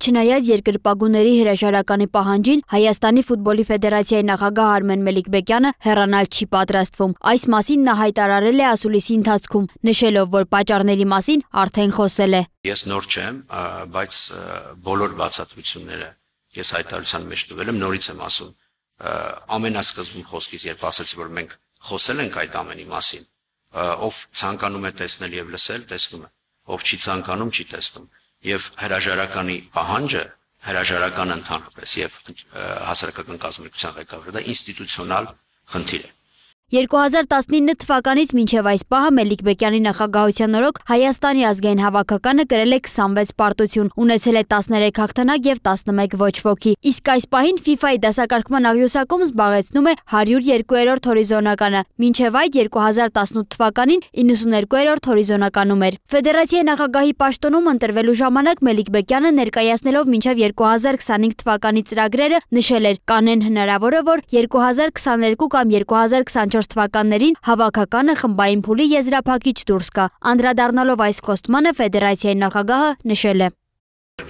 Չնայած երկրպագուների հրաժարականի պահանջին Հայաստանի ֆուտբոլի ֆեդերացիայի նախագահ Արմեն Մելիքբեկյանը հեռանալ չի պատրաստվում։ Այս մասին նա հայտարարել է ասուլիսի ընթացքում, նշելով, որ պատճառների մասին արդեն խոսել է։ Ես նոր չեմ, բայց բոլոր բացատրությունները ես հայտարարության մեջ տվել եմ, նորից եմ ասում։ Ամենասկզբում խոսքից, երբ ասացի, որ մենք խոսել ենք այդ ամենի մասին, ով ցանկանում է տեսնել եւ լսել, տեսնում է, ով չի ցանկանում, չի տեսնում։ Եվ հրաժարականի պահանջը, հրաժարական ընդհանրապես եւ հասարակական կազմակերպության ղեկավարը դա ինստիտուցիոնալ խնդիր է։ 2019 թվականից մինչև այս պահը Մելիքբեկյանի նախագահության օրոք Հայաստանի ազգային հավաքականը կրել է 26 պարտություն, ունեցել է 13 հաղթանակ եւ 11 ոչ ոքի։ Իսկ այս պահին FIFA-ի դասակարգման աղյուսակում զբաղեցնում է 102-րդ հորիզոնականը, մինչև այդ 2018 թվականին 92-րդ հորիզոնականում էր։ Ֆեդերացիայի նախագահի պաշտոնում ընտրվելու ժամանակ Մելիքբեկյանը ներկայացնելով մինչև 2025 թվականի ծրագրերը նշել էր, կանեն հնարավոր է, որ 2022 կամ 2024 թվականներին հավաքականը խմբային փուլի եզրափակիչ դուրս գա։ Անդրադառնալով այս խոստմանը ֆեդերացիայի նախագահը նշել է.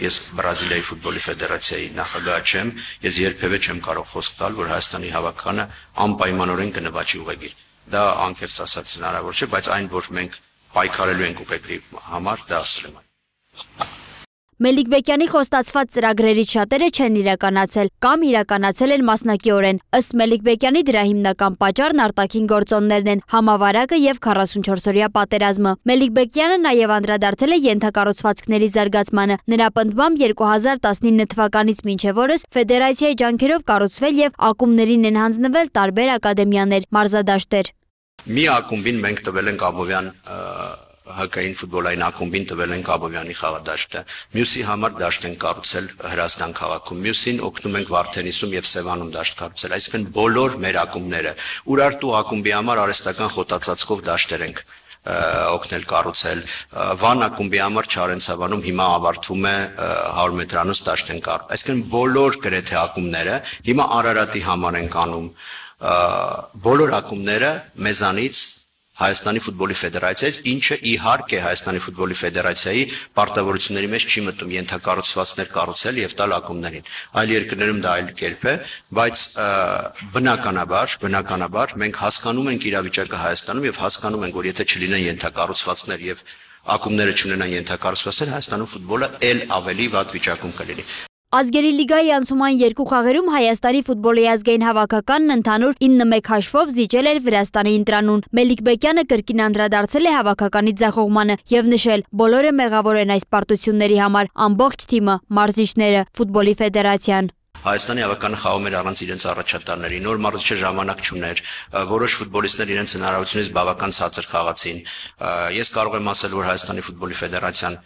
Ես Բրազիլիայի ֆուտբոլի ֆեդերացիայի նախագահ չեմ, ես երբևէ չեմ կարող խոսք տալ, որ Հայաստանի հավաքականը անպայմանորեն կնվաճի ուղեգիր։ Դա անկեղծ ասած հնարավոր չէ, բայց այն, որ մենք պայքարելու ենք ուղեգրի համար, դա ասել եմ։ Մելիքբեկյանի խոստացված ծրագրերից շատերը չեն իրականացել կամ իրականացել են մասնակիորեն։ Ըստ Մելիքբեկյանի դրա հիմնական պատճառն արտաքին գործոններն են՝ համավարակը եւ 44-օրյա պատերազմը։ Մելիքբեկյանը նաեւ անդրադարձել է ենթակառուցվածքների զարգացմանը։ Նրա պնդմամբ 2019 թվականից մինչև օրս ֆեդերացիայի ջանքերով կառուցվել եւ ակումբներին են հանձնվել տարբեր ակադեմիաներ, մարզադաշտեր։ Մի ակումբին մենք տվել ենք Աբովյան հակային ֆուտբոլային ակումբին տվել ենք Աբովյանի խաղադաշտը։ Մյուսի համար դաշտ են կառուցել Հրազդան քաղաքում, մյուսին օգնում ենք Վարդենիսում եւ Սևանում դաշտ կառուցել։ Այսինքն բոլոր մեր ակումբները Ուրարտու ակումբի համար արհեստական խոտածածկով դաշտեր ենք օգնել կառուցել։ Վան ակումբի համար Չարենցավանում հիմա ավարտվում է 100 մետրանոց դաշտ են կառուցել։ Այսինքն բոլոր գրեթե ակումբները հիմա Արարատի համար են անում։ Բոլոր ակումբները մեզանից Հայաստանի ֆուտբոլի ֆեդերացիայից, ինչը իհարկե Հայաստանի ֆուտբոլի ֆեդերացիայի պարտավորությունների մեջ չի մտնում ենթակառուցվածքներ կառուցել եւ տալ ակումբներին։ Այլ երկրներում դա այլ կերպ է, բայց բնականաբար մենք հասկանում ենք իրավիճակը Հայաստանում եւ հասկանում ենք, որ եթե չլինեն ենթակառուցվածքներ եւ ակումբները չունենան ենթակառուցվածքներ, Հայաստանում ֆուտբոլը ել ավելի վատ վիճակում կլինի։ Ազգերի լիգայի անցումային երկու խաղերում Հայաստանի ֆուտբոլի ազգային հավաքականն ընդհանուր 9-1 հաշվով զիջել էր Վրաստանի ինտրանուն։ Մելիքբեկյանը կրկին անդրադարձել է հավաքականի ձախողմանը եւ նշել, բոլորը մեղավոր են այս պարտությունների համար, ամբողջ թիմը, մարզիչները, ֆուտբոլի ֆեդերացիան։ Հայաստանի հավաքականը խաղում էր առանց իրենց առաջատարների, նոր մարզիչը ժամանակ չուներ, որոշ ֆուտբոլիստներ իրենց հնարավորությունից բավական ցածր խաղացին։ Ես կարող եմ ասել, որ Հայաստանի ֆուտբոլի ֆեդերացիան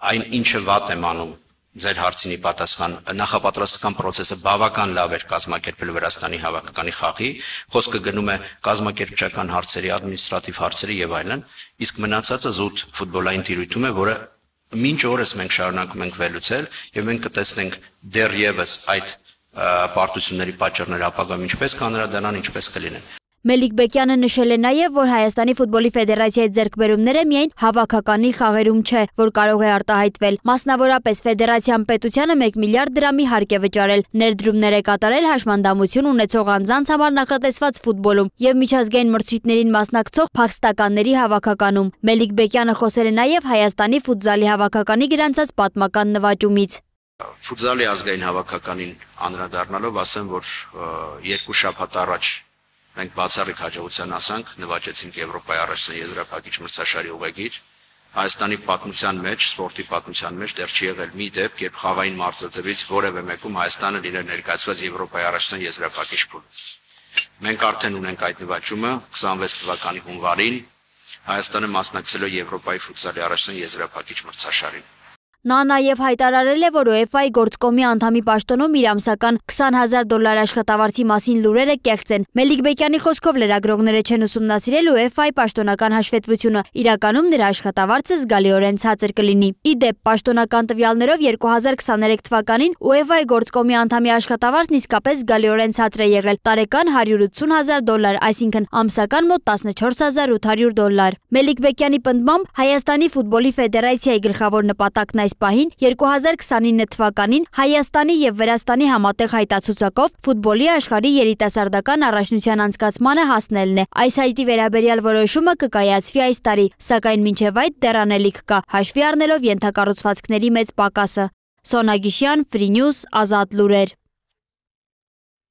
այն ինչը վատ եմ անում Ձեր հարցինի պատասխան նախապատրաստական process-ը բավական լավ էր կազմակերպել Վրաստանի հավաքականի խաղի, խոսքը գնում է կազմակերպչական հարցերի, ադմինիստրատիվ հարցերի եւ այլն, իսկ մնացածը զուտ ֆուտբոլային տիրույթում է, որը մինչ օրս մենք շարունակում ենք վերլուծել եւ մենք կտեսնենք դեռևս այդ պարտությունների պատճառները ապագայում ինչպես կանրադառնան, ինչպես կլինեն։ Մելիքբեկյանը նշել է նաև, որ Հայաստանի ֆուտբոլի ֆեդերացիայի ձեռքբերումները միայն հավաքականի խաղերում չէ, որ կարող է արտահայտվել։ Մասնավորապես ֆեդերացիան պետությանը 1 միլիարդ դրամի հարկ է վճարել, ներդրումներ է կատարել հաշմանդամություն ունեցող անձանց համար նախատեսված ֆուտբոլում եւ միջազգային մրցույթներին մասնակցող փախստականների հավաքականում։ Մելիքբեկյանը խոսել է նաև Հայաստանի ֆուտզալի հավաքականի գրանցած պատմական նվաճումից։ Ֆուտզալի ազգային հավաքականին անդրադառնալով ասեմ, որ 2 շաբաթ առաջ մենք բացառիկ հաջողության ասանք, նվաճեցինք Եվրոպայի առաջին եզրափակիչ մրցաշարի ուղեգիր։ Հայաստանի պատմության մեջ, սպորտի պատմության մեջ դեռ չի եղել մի դեպք, երբ խաղային մարզաձևից որևէ մեկում Հայաստանը լիներ ներկայացված Եվրոպայի առաջին եզրափակիչ փուլում։ Մենք արդեն ունենք այդ նվաճումը 26 թվականի հունվարին Հայաստանը մասնակցել է Եվրոպայի ֆուտզալի առաջին եզրափակիչ մրցաշարին։ Նա նաև հայտարարել է, որ UEFA-ի գործկոմի անդամի պաշտոնում իր ամսական $20,000 աշխատավարձի մասին լուրերը կեղծ են։ Մելիքբեկյանի խոսքով լրագրողները չեն ուսումնասիրել UEFA-ի պաշտոնական հաշվետվությունը, իրականում նրա աշխատավարձը զգալիորեն ցածր կլինի։ Ի դեպ, պաշտոնական տվյալներով 2023 թվականին UEFA-ի գործկոմի անդամի աշխատավարձն իսկապես զգալիորեն ցածր է եղել՝ տարեկան $180,000, այսինքն ամսական մոտ $14,800։ Մելիքբեկյանի պնդմամբ Հայաստանի ֆուտբոլի ֆեդերացիայի գլխավոր նպատակն այս պահին 2029 թվականին Հայաստանի եւ Վրաստանի համատեղ հայտացուցակով ֆուտբոլի աշխարհի երիտասարդական առաջնության անցկացմանը հասնելն է։ Այս հայտի վերաբերյալ որոշումը կկայացվի այս տարի, սակայն մինչև այդ դեռ անելիք կա, հաշվի առնելով ենթակառուցվածքների մեծ պակասը։ Սոնա Գիշյան, Free News, Ազատ լուրեր։